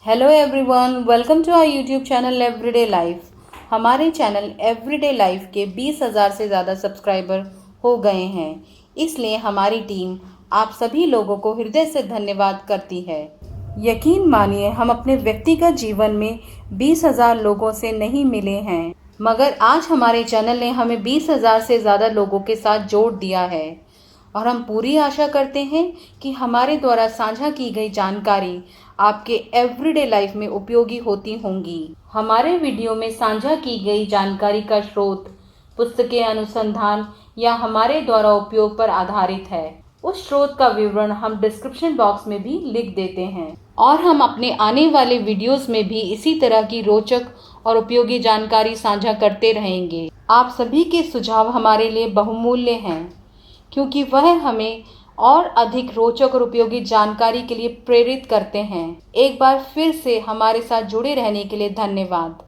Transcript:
Hello everyone, welcome to our YouTube channel Everyday Life. हमारे channel Everyday Life के 20,000 से ज़्यादा सब्सक्राइबर हो गए हैं, इसलिए हमारी टीम आप सभी लोगों को हृदय से धन्यवाद करती है। यकीन मानिए, हम अपने व्यक्तिगत जीवन में 20,000 लोगों से नहीं मिले हैं, मगर आज हमारे चैनल ने हमें 20,000 से ज़्यादा लोगों के साथ जोड़ दिया है और हम पूरी आशा करते हैं कि हमारे द्वारा साझा की गई जानकारी आपके एवरीडे लाइफ में उपयोगी होती होंगी। हमारे वीडियो में साझा की गई जानकारी का स्रोत पुस्तकें, अनुसंधान या हमारे द्वारा उपयोग पर आधारित है। उस स्रोत का विवरण हम डिस्क्रिप्शन बॉक्स में भी लिख देते हैं और हम अपने आने वाले वीडियोस में भी इसी तरह की रोचक और उपयोगी जानकारी साझा करते रहेंगे। आप सभी के सुझाव हमारे लिए बहुमूल्य हैं, क्योंकि वह हमें और अधिक रोचक और उपयोगी जानकारी के लिए प्रेरित करते हैं। एक बार फिर से हमारे साथ जुड़े रहने के लिए धन्यवाद।